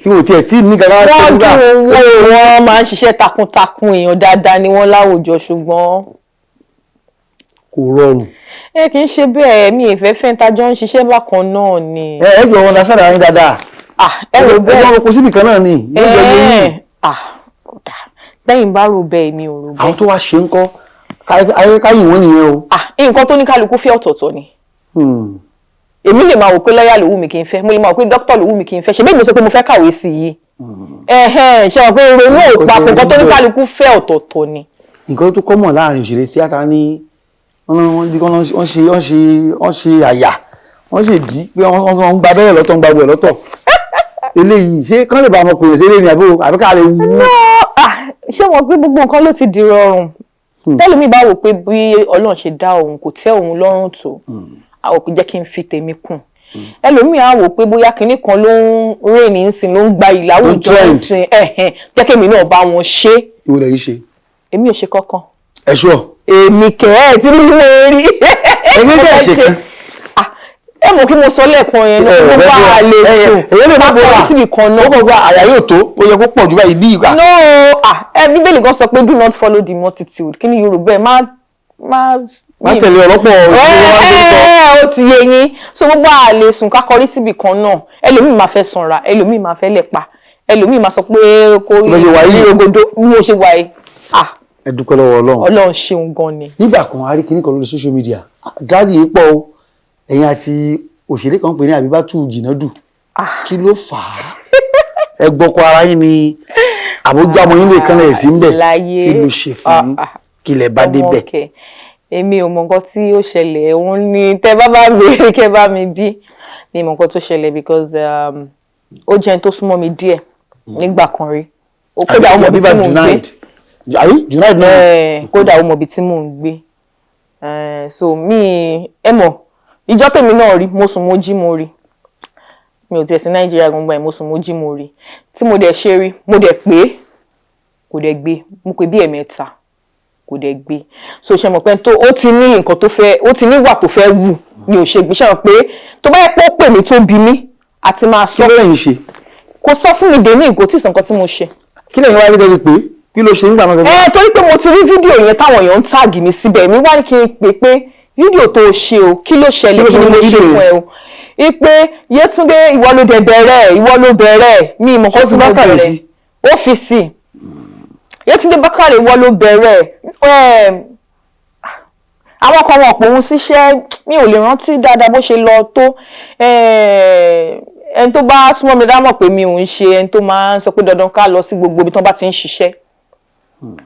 tí kò tiẹ̀ tí ní gàgà tó ń gbà. wọ́n máa ń ṣiṣẹ́ takuntakun, èèyàn dáadáa ni wọ́n láwùjọ ṣùgbọ́n kò rọrùn. kì í ṣe bẹ́ẹ̀, mi ìfẹ́ fẹ́ntajọ́ ń ṣiṣẹ́ bákan náà ni. ẹ jọ wọn dasara yín dáadáa. ẹ rò bẹ́ẹ̀ ẹ jọ kó síbì kan náà ni. lẹ́yìn bá rò bẹ́ẹ̀ mi ò rò bẹ́ẹ̀. àwọn tó wá ṣe ń kọ́ káyìn wọ́n nìyẹn o. nǹkan tó ní kálukú fẹ́ ọ̀tọ̀ọ̀tọ̀ ni. èmi lè máa wò pé lọ́ọ̀yà ló wù mí kí n fẹ́, mo lè máa wò pé dókítà ló wù mí kí n fẹ́, ṣe bẹ́ẹ̀ mo sọ pé mo fẹ́ kàwé sí i. ṣe wọ́n pé ronú òpapọ̀ nǹkan tó ní kálukú fẹ́ ọ̀tọ̀ọ̀tọ̀ ni. nǹkan tó kọ́mọ̀ láàrin òṣèré tíátà ní wọ́n ṣe àyà wọ́n ṣe dí pé wọ́n ń gba abẹ́rẹ́ lọ́tọ̀ ń gba gbẹ̀ lọ́tọ̀ eléyìí ṣé kán lè bá ọmọkùnrin ṣeré ni àbí ká lè wú. ṣé wọn pé gbogbo nǹkan ló ti di rọrùn tẹ́lẹ̀mí bá wò pé bí Ọlọ́run ṣe dá òun kò tẹ́ òun lọ́rùn tó àwọn kò jẹ́ kí n fi tèmi kùn ẹlòmíì á wò pé bóyá kinní kan ló ń rìn ní ìsìn ló ń gba ìlàwùjọ ìsìn jẹ́ kí èmi náà bá wọn ṣe. ìwọ lè yí ṣe. èmi ò ṣe kankan. ẹ ṣọ. èmi kẹ́ tí mo rí. èmi bẹ́ẹ̀ ṣe kan. ẹ mọ̀ kí mo sọ lẹ́ẹ̀kan yẹn ní gbogbo àlè sùn pápá síbi kan náà. ó kọ̀ gba àyà yóò tó ó yẹ kó pọ̀ jù báyìí dí ìgbà. no bíbélì gan sọ pé do not follow the multitude kí ni Yorùbá ẹ má tẹ̀lé ọlọ́pọ̀ ó ti yé yín so gbogbo àlè sùn ká kọrí síbi kan náà ẹlòmíì máa fẹ́ sanra ẹlòmíì máa fẹ́ lẹ̀pa ẹlòmíì máa sọ pé kó yí rogodo bí mo ṣe wáyé. ẹ dúpẹ́ lọ́wọ́ Ọlọ́run. Ọlọ́run ṣeun gan ni. nígbà kan a rí kinní kan lórí social media dáàdì yìí pọ̀ o ẹ̀yin àti òṣèré kan pè ní Àbíbátù Jìnàdù kí ló fà á ẹ gbọ́kọ ara yín ni àbójú àmọ́ yín lè kán lẹ̀ sí ń bẹ̀ kí ló ṣe fún kí lẹ bá débẹ̀. èmi ò mọ nǹkan tí ó ṣẹlẹ̀ òun ni tẹ bá béèrè kẹ bá mi bí mi mọ nǹkan tó ṣẹlẹ̀ because ó jẹ́ ẹni tó súnmọ́ mi díẹ̀ nígbà kan rí kódà ó mọ ibi tí mò ń gbé kódà ó mọ ibi tí mò ń gbé so mi ẹ mọ̀ ìjọ tèmi náà rí mo sùn mo jí mo rí mi ò tiẹ̀ sí Nàìjíríà gbọ̀ngbà yìí mo sùn mo jí mo rí tí mo dẹ̀ ṣe rí mo dẹ̀ pé kò dẹ̀ gbé mo pé bí ẹ̀mẹ́ta kò dẹ̀ gbé so ṣe mọ̀ pé ó ti ní nǹkan tó fẹ́ ó ti ní ìwà tó fẹ́ wù ni ò ṣe gbé ṣe mọ̀ pé tó bá yẹ pé ó pè mí tó bí mí àti máa sọ. kí ló lẹ́yìn ṣe. kò sọ fún mi dèmí ìgò tí ìsànkan tí mo ṣe. kí lẹ́yìn wá rí tẹ́lẹ̀ pé kí ló ṣe nígbà náà. torí pé mo ti rí fídíò yẹn táwọn èèyàn ń táàgì mi síbẹ̀ mi wá ní kí n pè pé fídíò tó o ṣe o kí ló ṣẹlẹ̀ kí ni mo ṣe fún ẹ o ipe Yétúndé ìwọ ló bẹ̀rẹ̀ mi ìmọ̀ kan tí mo bẹ̀rẹ̀ ó fi sí Yetunde Bakare ìwọ ló bẹ̀rẹ̀ àwọn kan wọn pòun síṣẹ́ mi ò lè rántí dáadáa bó ṣe lọ tó ẹni tó bá súnmọ́ mi dámọ̀ pé mi ò ń ṣe ẹni tó máa ń sọ pé dandan ká lọ sí gbogbo ibi tí wọ́n bá ti ń ṣiṣẹ́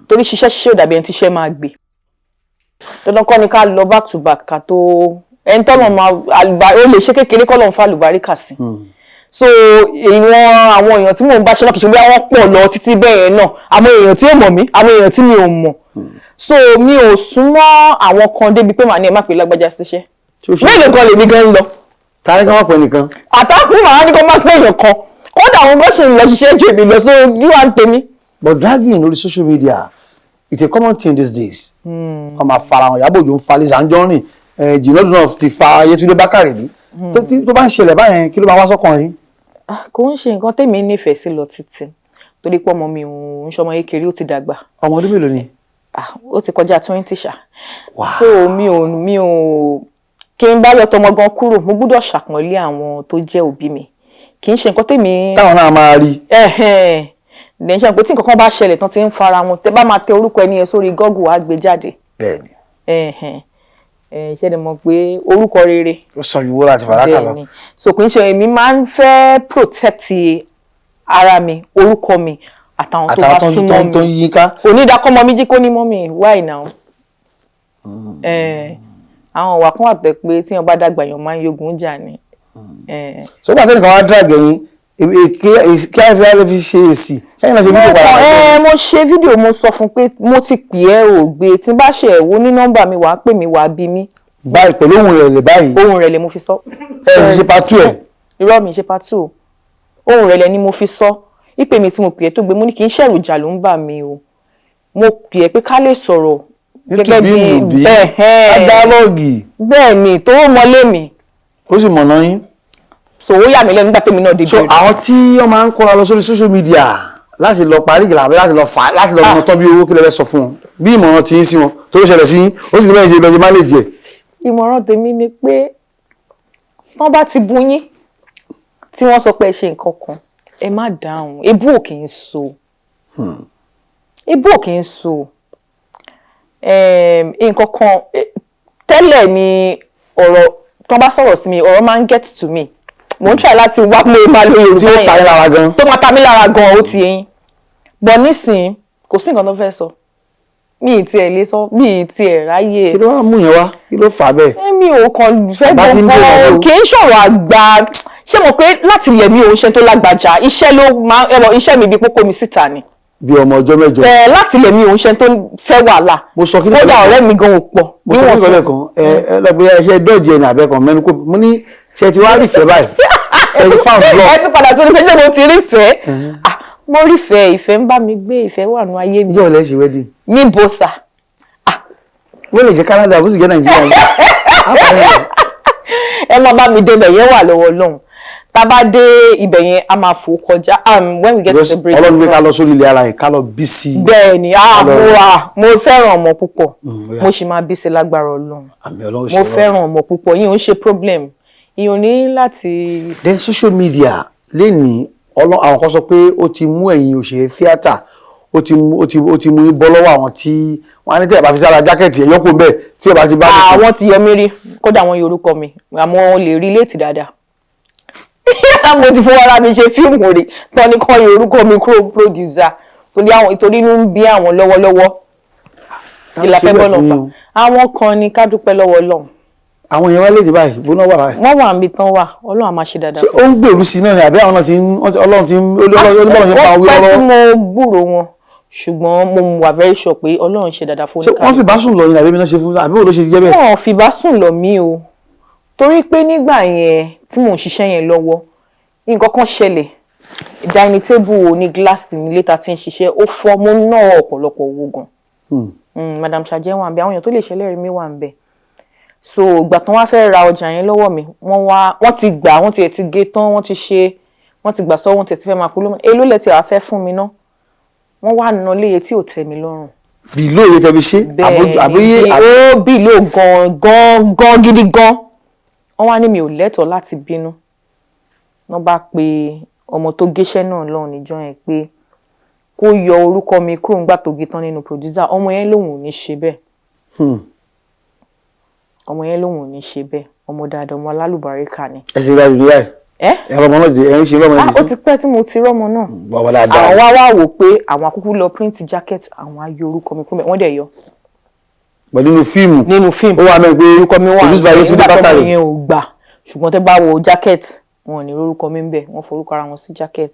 torí ṣiṣẹ́ ò dàbí ẹni tíṣẹ́ máa gbé dandan kọ́ ni ká lọ back to back ká tó ẹni tọ́lọ̀ máa ó lè ṣe kékeré kọ́ lọ́n fa àlùbáríkà sí so àwọn èèyàn tí mò ń bá ṣe náà kì í ṣe bí wọ́n pọ̀ lọ títí bẹ́ẹ̀ yẹn náà àwọn èèyàn tí ò mọ̀ mí àwọn èèyàn tí mi ò mọ̀ so mi ò súnmọ́ àwọn kan débi pé màá ní ẹ má pè lágbájá síṣẹ́ mélòó kan lèmi gan lọ. tàbí ká má pè nìkan. àtàkùn màá ní kó má pè èèyàn kan kódà àwọn bó ṣe ń lọ ṣiṣẹ́ ju èmi lọ so bí wàá ń tèmi. but dragging lórí social media it's a common thing these days. ọmọ afárahàn Ìyábọ̀ Òjó ń fa Lizzy Anjorin Jìnàdù náà ti fa Yetunde Bakare rí tó bá ń ṣẹlẹ̀ báyẹn kí ló máa wá sọ́kàn yín. kò ń ṣe nǹkan tèmi nífẹ̀ẹ́ sí lọ títí torí pé ọmọ mi ò ń ṣọmọ kékeré ó ti dàgbà. ọmọ ọdún mélòó ni. ó ti kọjá 20 ṣá. so mi ò kí n bá yọ tọmọ gan kúrò mo gbọ́dọ̀ ṣàpọ́nlé àwọn tó jẹ́ òbí mi kì í ṣe nǹkan tèmi. táwọn náà máa rí. lẹ́yìn ṣe pé tí nǹkan kan bá ṣẹlẹ̀ tán ti ń fara wọn tẹ bá máa tẹ orúkọ ẹni yẹn sórí Google wá gbé jáde. bẹ́ẹ̀ni. ṣe lè mọ̀ pé orúkọ rere. ó sọ ìwúrò àti fàdákà lọ. so kì í ṣe èmi máa ń fẹ́ protect ara mi orúkọ mi àtàwọn tó bá súnmọ́ mi tó ń yí ká. onídàkọ́mọ mi jí kó ní mọ́mì why now. àwọn ìwà kan wà tẹ́ pé tí wọ́n bá dàgbà yàn máa ń yogun jà ni. so gbà sẹ́nìkan wá drag ẹ̀yìn kí á fi ṣe èsì sẹ́yìn náà ṣe fídíò padà. mo ṣe fídíò mo sọ fún pé mo ti pè ẹ́ ò gbé tí n bá ṣe ẹ̀wọ́ ní nọ́mbà mi wàá pè mí wàá bí mi báyìí pẹ̀lú ohun rẹ̀ lè báyìí. ohun rẹ̀ lè mo fi sọ. ẹ ṣe part 2 ẹ̀. irọ́ mi ṣe part 2 ohun rẹ̀ lẹ ni mo fi sọ ìpè mi tí mo pè é tó gbé mo ní kì í ṣẹ̀rù ìjà ló ń bà mí o mo pè é pé ká lè sọ̀rọ̀ gẹ́gẹ́ bí dialogue. bẹ́ẹ̀ ni tó mọlé mi. ó sì mọ̀nà yín. so ó yà mí lẹ́nu nígbà tèmi náà dé. so àwọn tí wọ́n máa ń kóra lọ sórí social media láti lọ parí ìgbà àbí láti lọ fà láti lọ mọ tán bí owó kí lè fẹ́ sọ fún wọn bí ìmọ̀ràn tí ń sí wọn tó ń ṣẹlẹ̀ sí yín ó sì ní bẹ́ẹ̀ ṣe lọ́ọ́ ṣe má lè jẹ. ìmọ̀ràn tèmi ni pé wọ́n bá ti bu yín tí wọ́n sọ pé ẹ ṣe nǹkan kan ẹ má dáhùn ebú ò kì í so ebú ò kì í so nǹkan kan tẹ́lẹ̀ ni ọ̀rọ̀ tó bá sọ̀rọ̀ sí mi ọ̀rọ̀ máa ń get to me mo ń try láti wá pé máa lo Yorùbá yẹn tó máa ta mí lára gan ó ti yẹn bọ̀ nísìnyí kò sí nǹkan tó fẹ́ sọ mi ì tiẹ̀ lè sọ mi ì tiẹ̀ ráyè. kí ló wá mú yẹn wá kí ló fà á bẹ́ẹ̀. èmi ò kàn fẹ́ gbọ́ngàn kì í ṣọ̀rọ̀ àgbà ṣé mo pé láti ilẹ̀ mi ò ń ṣe tó lágbàjá iṣẹ́ ló máa iṣẹ́ mi bí pópó mi síta ni. bí ọmọ ọjọ́ mẹ́jọ. láti ilẹ̀ mi ò ń ṣe tó fẹ́ wàhálà. mo sọ kí ni kódà ọ̀rẹ́ mi gan ò pọ̀. mo sọ kí ni kan lọ́gbẹ́ iṣẹ́ dọ́ọ̀jì ẹni àbẹ́kan mẹ́nu kó mo ní ṣe ti wá rífẹ̀ẹ́ báyìí ṣe ti found love. ẹ ti padà sórí pé ṣé mo ti rífẹ̀ẹ́ mo rífẹ̀ẹ́ ìfẹ́ ń bá mi gbé ìfẹ́ wà nù ayé mi. ìjọ ilẹ̀ ṣe wedding. ní bọ́sà. wọ́n lè jẹ́ Canada bó sì jẹ́ Nàìjíríà. ẹ máa bá mi débẹ̀ yẹn wà lọ́wọ́ lọ́hùn tá a bá dé ibẹ̀ yẹn a máa fò kọjá when we get to the break. Ọlọ́run gbé ká lọ sórí ilé ara yìí ká lọ bí sí. bẹ́ẹ̀ ni mo fẹ́ràn ọmọ púpọ̀ mo sì máa bí sí lágbára Ọlọ́run mo fẹ́ràn ọmọ púpọ̀ yìí ò ń ṣe problem yìí ò ní láti. then social media lẹ́ni àwọn kan sọ pé ó ti mú ẹ̀yin òṣèré tíátà ó ti mú yín bọ́ lọ́wọ́ àwọn tí wọ́n á ní tẹ́lẹ̀ bá fi sára jákẹ́ẹ̀tì ẹ̀yọ́ kò bẹ́ẹ̀ tí ẹ bá ti bá mi sùn. àwọn ti yọ mí rí kódà wọn yorùkọ mi àmọ́ lè rí léètì dáadáa mo ti fún ara mi ṣe fíìmù rè tán ní kọ́ yorùkọ mi kúrò producer torí inú ń bí àwọn lọ́wọ́lọ́wọ́ ìlàfẹ́ bọ́ọ̀lù ọ̀fà àwọn kan ní ká dúpẹ́ lọ́wọ́ Ọlọ́run. àwọn yẹn wá lè dé báyìí bó náà wà báyìí. wọ́n wà níbi tán wà Ọlọ́run á máa ṣe dáadáa. ṣé ó ń gbèrú sí náà ni àbí àwọn náà ti ń Ọlọ́run ti ń olúbọ̀lọ́ ṣe pa owó lọ́wọ́. ó pẹ́ tí mo gbúrò wọn ṣùgbọ́n mo wà very sure pé Ọlọ́run ṣe dáadáa fún oníkàlù. wọ́n fi bá sùn lọ yín àbí mi náà ṣe fún àbí wo ló ṣe jẹ́ bẹ́ẹ̀. wọ́n fi bá sùn lọ mí o torí pé nígbà yẹn tí mò ń ṣiṣẹ́ yẹn lọ́wọ́ nǹkan kan ṣẹlẹ̀ dining table ní glass nílé ta ti ń ṣiṣẹ́ ó fọ́ mo ná ọ̀pọ̀lọpọ̀ owó gan. madam Ṣàjẹ́ wà ń bẹ àwọn èèyàn tó lè ṣẹlẹ̀ rí mi wà ń bẹ so ìgbà tán wá fẹ́ ra ọjà yẹn lọ́wọ́ mi wọ́n ti gbà wọ́n ti gé tán wọ́n ti gbà sọ́wọ́ wọ́n ti fẹ́ máa polówó èló lẹ ti wà fẹ́ fún mi ná wọ́n wá ná léye tí ò tẹ́ mi lọ́rùn. bí ìlú òye tẹbi ṣe bẹ́ẹ̀ ó bí ìlú gan gidi gan wọ́n wá ní mi ò lẹ́tọ̀ọ́ láti bínú wọ́n bá pe ọmọ tó géṣẹ́ náà lọ́hùn níjọ́ yẹn pé kó yọ orúkọ mi kúrò ńgbà tó gé tán nínú producer ọmọ yẹn lòun ò ní ṣe bẹ́ẹ̀ ọmọ yẹn lòun ò ní ṣe bẹ́ẹ̀ ọmọ dáadáa ọmọ alálùbáríkà ni. ẹ ṣe ìrìn àjò ẹ̀rọ ọmọ náà ẹ̀ ń ṣe rọ́mọ yẹn sí. ó ti pẹ́ tí mo ti rọ́mọ náà àwọn wá wò pé àwọn akúkú lọ print jacket àwọn ayé orúkọ mi kúrò wọ́n dẹ̀ yọ. pẹ̀lú nínú fíìmù ó wà mẹ́rin pé orúkọ mi wà Yetunde Bakare nígbà tó yẹn ò gbà ṣùgbọ́n tẹ́ bá wo jacket wọn ò ní orúkọ mi ń bẹ wọn forúkọ ara wọn sí jacket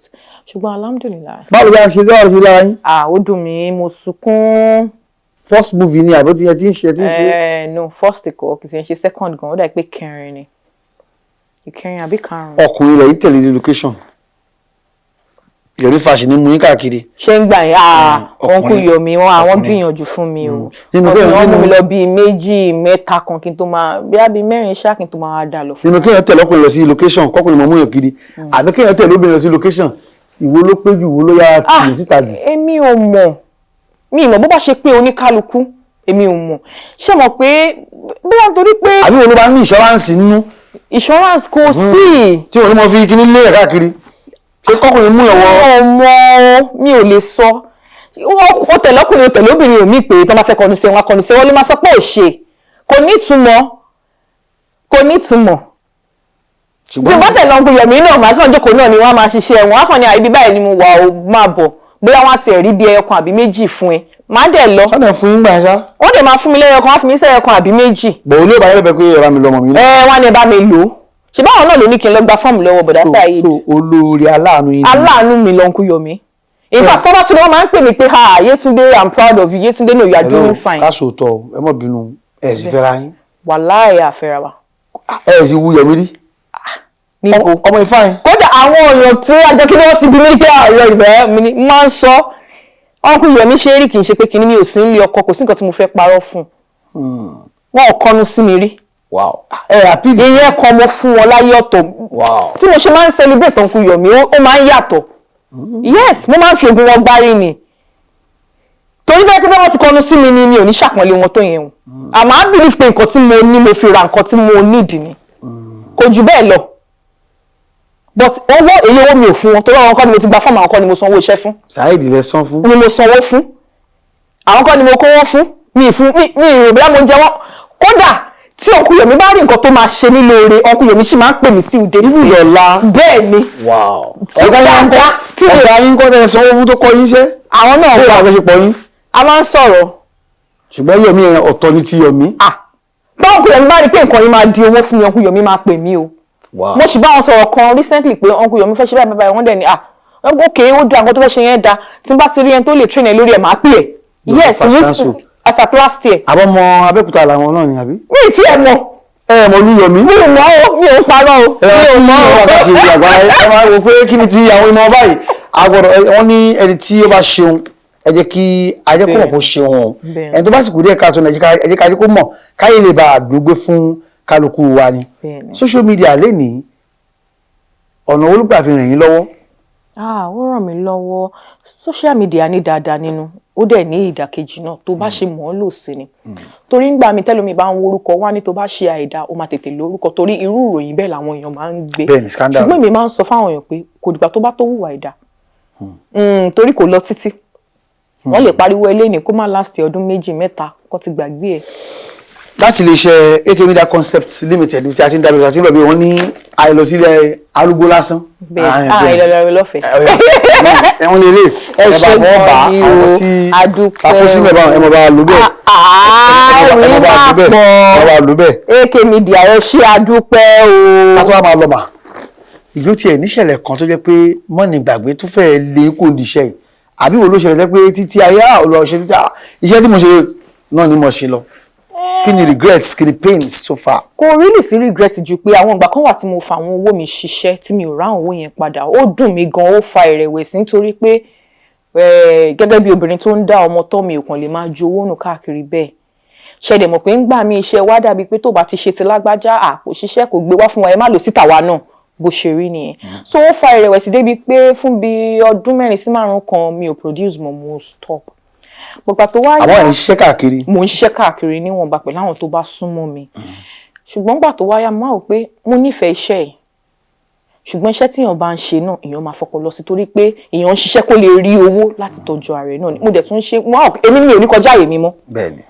ṣùgbọ́n alhamdulilayi. báwo la ṣe lọ́wọ́ sí lára yín. ó dùn mí mo sunkún. first movie ni àbí tí ń ṣe. no first kò kì í ṣe second gan ó dà pé kẹrin ni ìkẹrin àbí karùn-ún. ọkùnrin rẹ̀ yìí tẹ̀lé the location ìyẹ̀rí fàṣì ní mú yín káàkiri. ṣé ń gbà yín wọn kú yọ mí àwọn gbìyànjú fún mi o wọn mú mi lọ bíi méjì mẹ́ta kan kí n tó máa bíi mẹ́rin ṣáà kí n tó máa dà lọ fún mi. nínú kéèyàn tẹ̀lé ọkùnrin lọ sí location kọkùnrin mọ̀ mú yàn kiri àbí kéèyàn tẹ̀lé obìnrin lọ sí location ìwo ló pé jù ìwo ló yára tì síta jù. èmi ò mọ̀ mi ì mọ̀ bó bá ṣe pé oníkálukú èmi ò mọ̀ ṣé mọ̀ pé bóyá nítorí pé. àbí wo ló bá ní insurance nínú. insurance kò sí. tí wọn ní mo fi kíní lé ẹ̀ káàkiri ṣé kọkùnrin mú ẹ̀wọ̀. ọmọ mi ò lè sọ ó tẹ̀lé ọkùnrin ó tẹ̀lé obìnrin ò mí pé tó máa fẹ́ kọnu sí wọn kọnu sí wọn ló máa sọ pé ò ṣe kò ní ìtumọ̀ tí wọ́n tẹ̀lé ọkùnrin yẹ̀mí náà máa kàn jókòó náà ni wọ́n máa ṣiṣẹ́ wọn á kàn ní ibi báyìí ni mo wà ó máa bọ̀ bóyá wọ́n á ti rí bí ẹyọkan àbí méjì fún ẹ máa dẹ̀ lọ. sọ́dọ̀ fún yín gbà ẹ ṣá. wọ́n dẹ̀ máa fún mi lẹ́yọkan wọ́n fún mi sẹ́yọkan àbí méjì. bọ̀ olú ìbáyọ̀ lẹ́bẹ̀ẹ́ pé ẹ bá mi lọ́mọ mi. wọ́n á ní ẹ bá mi lò ó ṣe báwọn náà ló ní kí n lọ gba fọ́ọ̀mù lọ́wọ́ bọ̀dá Saheed. so olórí aláàánú yín. aláàánú mi lọ ń kú yọmí. in fact fọwọ́ tún ni wọ́n máa ń pè mí pé Yetunde I'm proud of you Yetunde no you are doing fine. ká sòótọ́ ẹ mọ̀ bínú ẹ̀ sì fẹ́ra yín. wàláì àfẹ́ra wa. ẹ sì wu Yomi rí. níbo ọmọ ìfáyín. kódà àwọn èèyàn tí ajẹ́ kí wọ́n ti bí mi pé àárọ̀ ìbẹ̀rẹ̀ mi ni máa ń sọ ọkùnrin Yomi ṣe rí kì í ṣe pé kí ni mi ò sí nílé ọkọ kò sí nǹkan tí mo fẹ́ parọ́ fún wọn ò kọnu sí mi rí. ìyẹn kan mo fún wọn láyé ọ̀tọ̀ tí mo ṣe máa ń celebrate ọkùnrin Yomi ó máa ń yàtọ̀ yes mo máa ń fi ogun wọn gbárí ni torí bẹ́ẹ̀ pé wọ́n ti kọnu sí mi ni mi ò ní ṣàpọ́nlé wọn tó yẹn o àmọ́ I believe pé nǹkan tí mo ní mo fi ra nǹkan tí mo need ni kò jù bẹ́ẹ̀ lọ but owó mi ò fún wọn torí àwọn kan ni mo ti gba fọ́ọ̀mù àwọn kan ni mo sanwó iṣẹ́ fún. Saheed lẹ san fún. ni mo sanwó fún àwọn kan ni mo kó wọn fún mi ìrò bí wọ́n jẹ wọ́n kódà tí ọkùnrin Yomi bá rí nǹkan tó máa ṣe mí lóore ọkùnrin Yomi sì máa ń pè mí tí ìdè ibù yọ̀la. bẹ́ẹ̀ ni. ọ̀gá yín kọ́ tẹ̀lé sanwó fún tó kọ́ yín ṣe. àwọn náà wà àjọṣepọ̀ yín. a máa ń sọ̀rọ̀. ṣùgbọ́n Yomi yẹn ọ̀tọ̀ ni ti Yomi. ọkùnrin Yomi bá rí pé nǹkan yín máa di owó fún mi ọkùnrin Yomi máa pè mí o. mo sì bá wọn sọ̀rọ̀ kan recently pé ọkùnrin Yomi fẹ́ ṣe báyìí wọ́n dẹ̀ ni ok ó da nǹkan tó fẹ́ ṣe yẹn da tí n bá ti rí ẹni tó lè train ẹ lórí ẹ̀ máa pè ẹ́ yes as at last year. àbọ̀mọ Abẹ́òkúta làwọn náà ni àbí. mi ì tí ẹ mọ̀. ẹ mọ̀ ní Yomi. mi ò mọ̀ o mi ò ń parọ́ o. mi ò mọ̀ o. káàkiri àgbáyé ẹ máa wò pé kí ni ti àwọn ìmọ̀ báyìí agbọ́dọ̀ wọ́n ní ẹni tí ó bá ṣeun ẹ jẹ́ kí ajẹ́kọ̀ọ́ mọ̀ kó ṣeun o ẹni tó bá sì kú díẹ̀ káàtó ẹ jẹ́ ká ajẹ́kọ̀ọ́ mọ̀ káyé lè bá àdúgbò fún kálukú wa ni. social media lè ní ọ̀nà olùgbà fi ràn yín lọ́wọ́. ó ràn mí lọ́wọ́ social media ní dáadáa nínú ó dẹ̀ ní ìdàkejì náà tó bá ṣe mọ̀ ọ́ lò sí ni torí ńgbà mi tẹ́lómi bá ń worúkọ wá ní tó bá ṣe àìdá ó máa tètè lórúkọ torí irú ìròyìn bẹ́ẹ̀ làwọn èèyàn máa ń gbé ṣùgbọ́n èmi máa ń sọ fáwọn èèyàn pé kò dìgbà tó bá tó hùwà àìdá torí kò lọ títí wọ́n lè pariwo eléyìí kó má láti ọdún 2 3 kó ti gbàgbé ẹ̀. láti lè ṣe AK Media Concepts Limited tí a ti ń dábìlì àti ìrọ̀bí wọn ní àìlọsílẹ̀ arúgbó lásán. ìlọlọrọ lọ́fẹ̀ẹ́. ẹ̀wọ̀n lè lè ẹ̀bà fọ́ bá àwọn tí papò sílẹ̀ bá ẹ̀mọ̀ bá lò bẹ́ẹ̀. orí máa pọ̀ AK Media ẹ ṣé àdúpẹ́ o. ká tó wá máa lọ mà ìlú tiẹ̀ níṣẹ̀lẹ̀ kan tó jẹ́ pé mọ́ni gbàgbé tó fẹ́ lé kó ní iṣẹ́ yìí àbí wo ló ṣẹlẹ̀ jẹ́ pé títí ayé olùọ̀ṣẹ́ iṣẹ́ tí mo ṣe náà ni mo ṣe lọ. Kí ni regrets kí ni pains so far. Kò really sí regret ju pé àwọn ìgbà kan wà tí mo fa àwọn owó mi ṣiṣẹ́ tí mi ò rá àwọn owó yẹn padà ó dùn mí gan ó fa ìrẹ̀wẹ̀sì nítorí pé gẹ́gẹ́ bí obìnrin tó ń dá ọmọ tọ́ mi ò kàn lè máa ju owó nù káàkiri bẹ́ẹ̀ ṣẹ̀dẹ̀ mọ̀ pé ń gbà mí iṣẹ́ wá dàbí pé tó bá ti ṣe ti lágbájá kò ṣiṣẹ́ kò gbé wá fún wa ẹ má lò síta wa náà bó ṣe rí nìyẹn so ó fa ìrẹ̀wẹ̀sì débi pé fún bí ọdún 4 sí 5 kan mi ò produce mọ́ mo stop gbogbo tó wá yá àwọn ẹ̀ ń ṣiṣẹ́ káàkiri. mo ń ṣiṣẹ́ káàkiri níwọ̀nba pẹ̀lú àwọn tó bá súnmọ́ mi ṣùgbọ́n gbà tó wá yá mo máa wò pé mo nífẹ̀ẹ́ iṣẹ́ yìí ṣùgbọ́n iṣẹ́ tí èèyàn bá ń ṣe náà èèyàn máa fọpọlọ sí torí pé èèyàn ń ṣiṣẹ́ kó lè rí owó láti tọ́jú ara ẹ̀ náà mo dẹ̀ tún ṣe èmi mi ò ní kọjá àyè mi mọ́. bẹ́ẹ̀ni.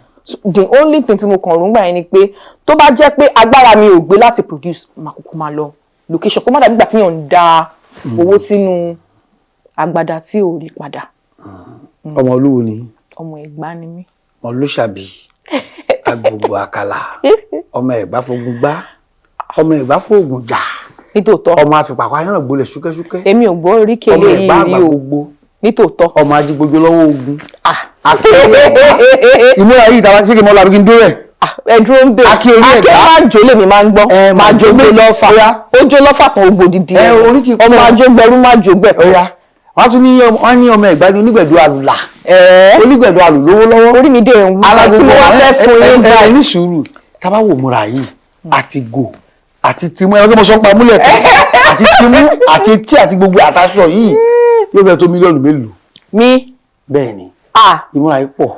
the only thing tí mo kàn rò ń gbà yẹn ni pé tó bá jẹ́ pé agbára mi ò gbé láti produce máa kúkú máa lọ location kó má dàbí ìgbà tí èèyàn ń da owó sínú agbada tí ò rí padà. ọmọ olúwo ni. ọmọ Ẹ̀gbá ni mí. olùṣàbí agbègbè àkàlà ọmọ Ẹ̀gbá fogun gbá ọmọ Ẹ̀gbá fogun jà nítòótọ́ ọmọ àfipàkọ ayọ̀nà gbolẹ̀ ṣúkẹ́ṣúkẹ́ èmi ò gbọ́ orí kele yìí rí o nítòótọ́ ọmọ ajígbójú lọ́wọ́ ogun ìmúra yìí tàbá ṣé kí n mọ́ làbí kí n dúró rẹ̀. ẹ̀dúró ń bè akí máa jó lèmi máa ń gbọ́ máa jó lọ́fà ó jó lọ́fà tán ogbò dídí ọmọ ajógbẹrú máa jó gbẹ̀kọ́. wọ́n tún ní ọmọ Ẹ̀gbá ní onígbẹ̀dù àlùlà onígbẹ̀dù àlù lówó lọ́wọ́ orí mi dé ń wú alágbègbè ẹ̀ ní sùúrù tábà wò múra yìí àti gò àti tìmú ẹ̀rọ tó mọ̀ sọ́n pa múlẹ̀ kan àti tìmú àti etí àti gbogbo àtàṣọ yìí yóò fẹ́ tó mílíọ̀nù mélòó. mi bẹ́ẹ̀ ni ìmúra yìí pọ̀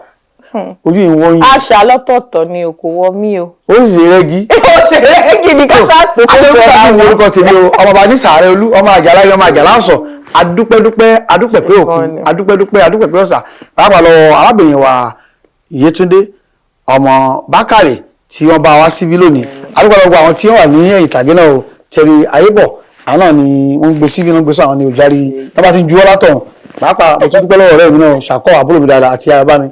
ojú ìwọ̀n yìí. àṣà lọ́tọ̀ọ̀tọ̀ ni o kò wọ mí o. ó sì ṣe rẹ́gí. ó ṣe rẹ́gí ni ká ṣáàtò tó jọ ara wọn. orúkọ tèmi o ọmọ bàbá ní sàárẹ̀ olú ọmọ àjàlá ọmọ àjàlá ọ̀sọ̀ adúpẹ́dúpẹ́ adúpẹ́pẹ́ òkun adúpẹ́dúpẹ́ adúpẹ́pẹ́ ọ̀sà pàápàá lọ arábìnrin wa Yetunde ọmọ Bakare tí wọ́n bá wá síbí lónìí adúpẹ́dúpẹ́ àwọn tí wọ́n wà ní ìtàgé náà o tẹ̀rí ayébọ̀ àwọn náà ni wọ́n gbé síbí náà gbé sọ àwọn ni olùdarí tọ́ba ti ju ọ́ látọ̀hún pàápàá mo tún dúpẹ́ lọ́wọ́ ọ̀rẹ́ mi náà ṣàkọ́ àbúrò mi dáadáa àti ayaba mi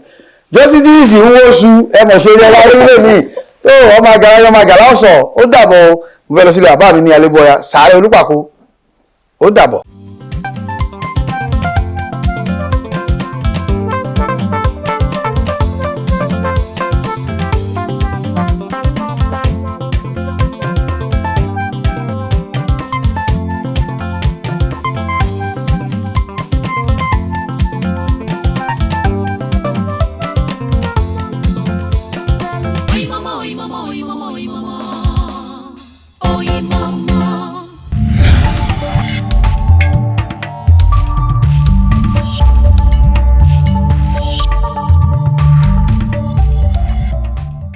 jọ́sítìsì ń wóṣù ẹmọ̀ ṣe rí ẹwà orílẹ̀ mi tó ọmọ àgàlá ọ̀sọ̀ ó dàbọ̀ mo fẹ́ lọ sílé bàbá mi ní Alébọ́yà Sàárẹ̀ Olúpàkó ó dàbọ̀.